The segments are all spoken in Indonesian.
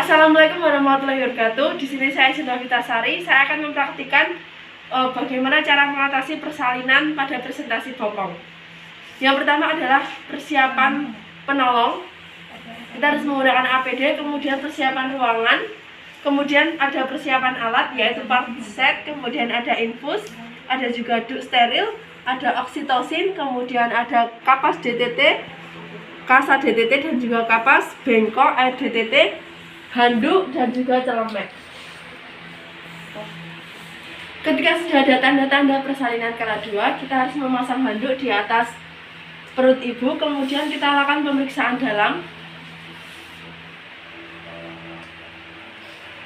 Assalamualaikum warahmatullahi wabarakatuh. Di sini saya Sinta Vitasari. Saya akan mempraktikkan bagaimana cara mengatasi persalinan pada presentasi bokong. Yang pertama adalah persiapan penolong. Kita harus menggunakan APD, kemudian persiapan ruangan, kemudian ada persiapan alat yaitu part set, kemudian ada infus, ada juga duk steril, ada oksitosin, kemudian ada kapas DTT, kasa DTT dan juga kapas, bengkok, air DTT, handuk dan juga celemek. Ketika sudah ada tanda-tanda persalinan kala 2, kita harus memasang handuk di atas perut ibu, kemudian kita lakukan pemeriksaan dalam.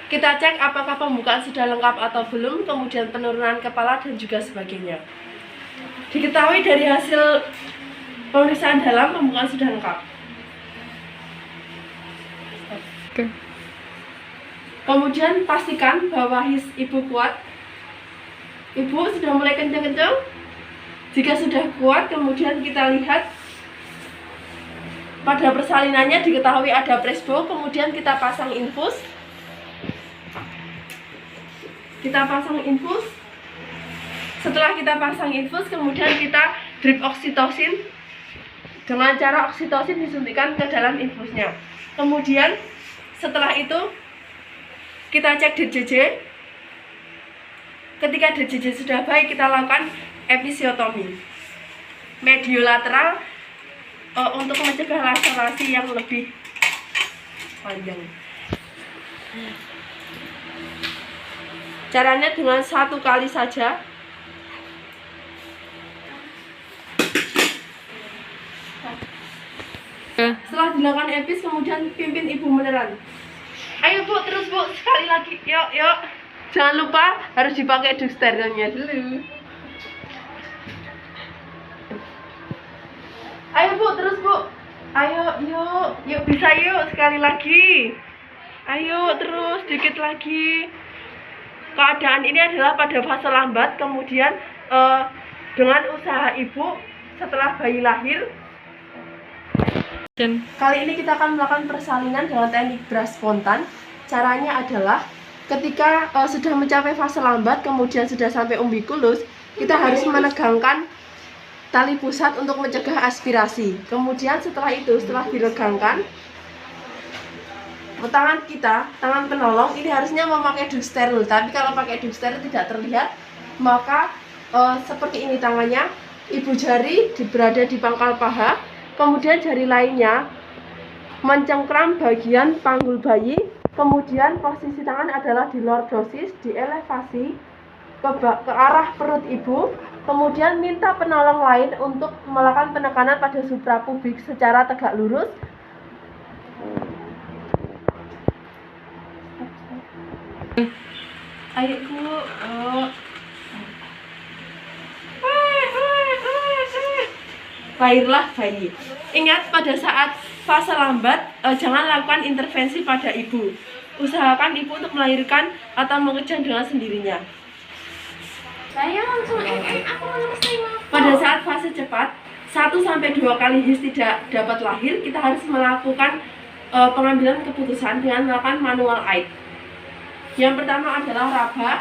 Kita cek apakah pembukaan sudah lengkap atau belum, kemudian penurunan kepala dan juga sebagainya. Diketahui dari hasil pemeriksaan dalam pembukaan sudah lengkap. Oke. Kemudian pastikan bahwa his ibu kuat. Ibu sudah mulai kencang-kencang. Jika sudah kuat, kemudian kita lihat pada persalinannya diketahui ada presbo, kemudian kita pasang infus. Setelah kita pasang infus, kemudian kita drip oksitosin. Dengan cara oksitosin disuntikkan ke dalam infusnya. Kemudian setelah itu kita cek DJJ. Ketika DJJ sudah baik, kita lakukan episiotomi mediolateral untuk mencegah laserasi yang lebih panjang. Caranya dengan 1 kali saja. Setelah dilakukan epis, kemudian pimpin ibu meneran. Ayo bu, terus bu, sekali lagi, yuk. Jangan lupa harus dipakai duk sterilnya dulu. Ayo bu, terus bu. Ayo, yuk bisa yuk, sekali lagi. Ayo terus, dikit lagi. Keadaan ini adalah pada fase lambat, kemudian dengan usaha ibu setelah bayi lahir. Kali ini kita akan melakukan persalinan dengan teknik bras spontan. Caranya adalah ketika sudah mencapai fase lambat, kemudian sudah sampai umbikulus, kita harus menegangkan tali pusat untuk mencegah aspirasi. Kemudian setelah diregangkan, tangan kita, tangan penolong ini harusnya memakai duk steril. Tapi kalau pakai duk steril tidak terlihat, maka seperti ini tangannya. Ibu jari berada di pangkal paha, kemudian jari lainnya mencengkram bagian panggul bayi. Kemudian posisi tangan adalah di lordosis, dielevasi ke arah perut ibu. Kemudian minta penolong lain untuk melakukan penekanan pada suprapubik secara tegak lurus. Ayo bu, lahirlah bayi. Ingat, pada saat fase lambat jangan lakukan intervensi pada ibu. Usahakan ibu untuk melahirkan atau mengejang dengan sendirinya. Saya langsung aku Pada saat fase cepat, 1-2 kali his tidak dapat lahir, kita harus melakukan pengambilan keputusan dengan melakukan manual aid. Yang pertama adalah raba.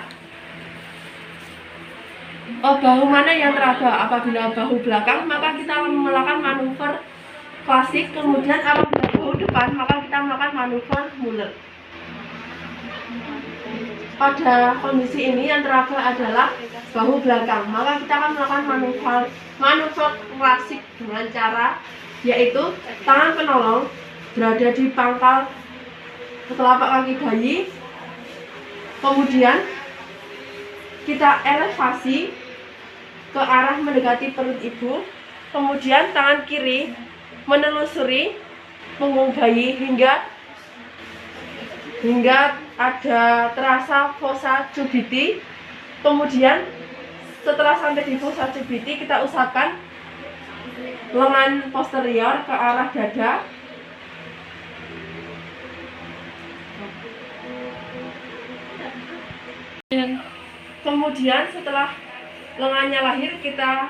Bahu mana yang teraba? Apabila bahu belakang, maka kita melakukan manuver klasik. Kemudian apabila bahu depan, maka kita melakukan manuver Muller. Pada kondisi ini yang teraba adalah bahu belakang, maka kita akan melakukan manuver klasik dengan cara yaitu tangan penolong berada di pangkal telapak kaki bayi. Kemudian kita elevasi ke arah mendekati perut ibu. Kemudian tangan kiri menelusuri punggung bayi hingga ada terasa fossa cubiti. Kemudian setelah sampai di fossa cubiti, kita usapkan lengan posterior ke arah dada. Kemudian setelah lengannya lahir, kita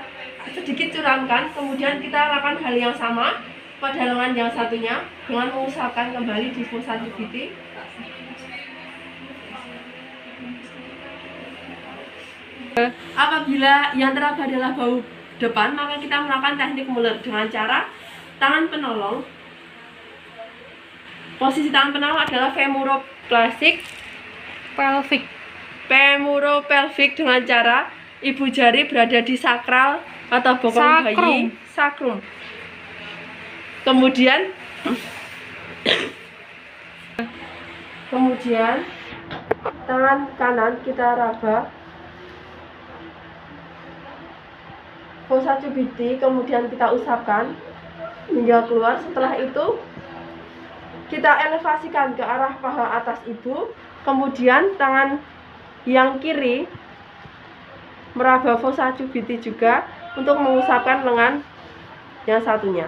sedikit curamkan. Kemudian kita lakukan hal yang sama pada lengan yang satunya. dengan mengusapkan kembali di fossa cubiti. Apabila yang teraba adalah bahu depan, maka kita melakukan teknik Muller dengan cara tangan penolong. Posisi tangan penolong adalah femoropelvic dengan cara ibu jari berada di sakral atau bokong bayi, sakrum. Kemudian tangan kanan kita raba fossa cubiti, kemudian kita usapkan hingga keluar. Setelah itu kita elevasikan ke arah paha atas ibu, kemudian tangan yang kiri meraba fossa cubiti juga untuk mengusapkan lengan yang satunya.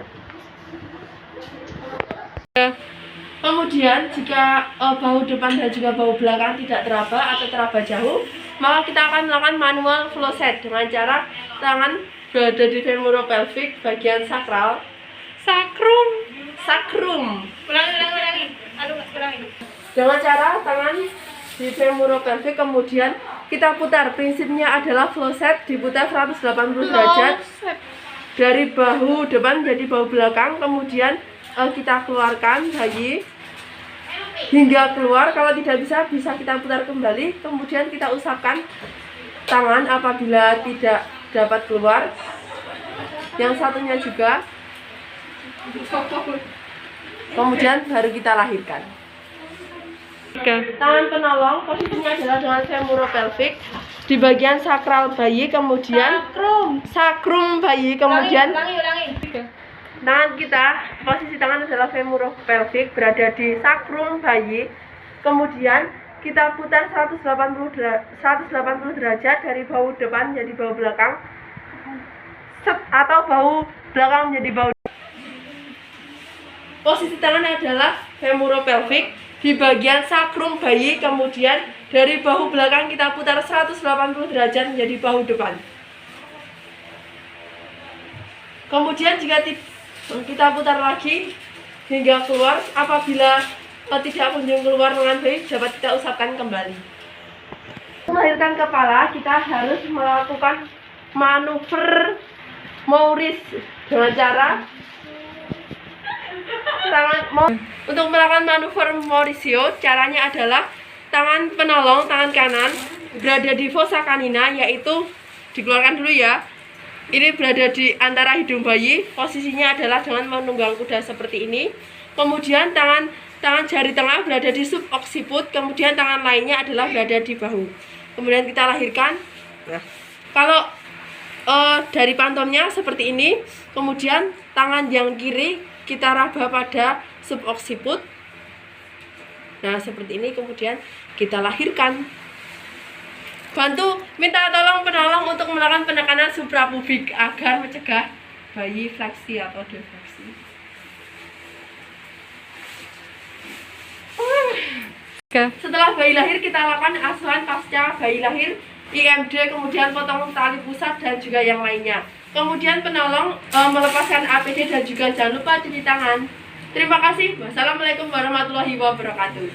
Kemudian jika bahu depan dan juga bahu belakang tidak teraba atau teraba jauh, maka kita akan melakukan manual flowset dengan cara tangan berada di femoropelvic bagian sakrum. Ulangi. Aduh, ulangi. Dengan cara tangan di femoropelvic, kemudian kita putar. Prinsipnya adalah flowset diputar 180 derajat dari bahu depan menjadi bahu belakang, kemudian kita keluarkan bayi hingga keluar. Kalau tidak bisa kita putar kembali, kemudian kita usapkan tangan apabila tidak dapat keluar, yang satunya juga, kemudian baru kita lahirkan. Tangan penolong posisinya adalah dengan femoropelvic di bagian sakral bayi, kemudian sakrum bayi, kemudian tangan kita, posisi tangan adalah femoropelvic berada di sakrum bayi, kemudian kita putar 180 derajat dari bahu depan menjadi bahu belakang, atau bahu belakang menjadi bahu. Posisi tangan adalah femoropelvic di bagian sakrum bayi, kemudian dari bahu belakang kita putar 180 derajat menjadi bahu depan. Kemudian jika kita putar lagi hingga keluar, apabila tidak kunjung keluar lengan bayi, dapat kita usapkan kembali. Melahirkan kepala, kita harus melakukan manuver Maurice dengan cara untuk melakukan manuver Mauricio, caranya adalah tangan penolong, tangan kanan berada di fossa canina, yaitu dikeluarkan dulu ya. Ini berada di antara hidung bayi, posisinya adalah dengan menunggang kuda seperti ini. Kemudian tangan jari tengah berada di subocciput, kemudian tangan lainnya adalah berada di bahu. Kemudian kita lahirkan. Nah, kalau dari pantomnya seperti ini, kemudian tangan yang kiri kita raba pada subocciput. Nah, seperti ini, kemudian kita lahirkan. Bantu minta tolong penolong untuk melakukan penekanan suprapubik agar mencegah bayi fleksi atau defleksi. Setelah bayi lahir, kita lakukan asuhan pasca bayi lahir, IMD, kemudian potong tali pusat dan juga yang lainnya. Kemudian penolong melepaskan APD dan juga jangan lupa cuci tangan. Terima kasih. Wassalamualaikum warahmatullahi wabarakatuh.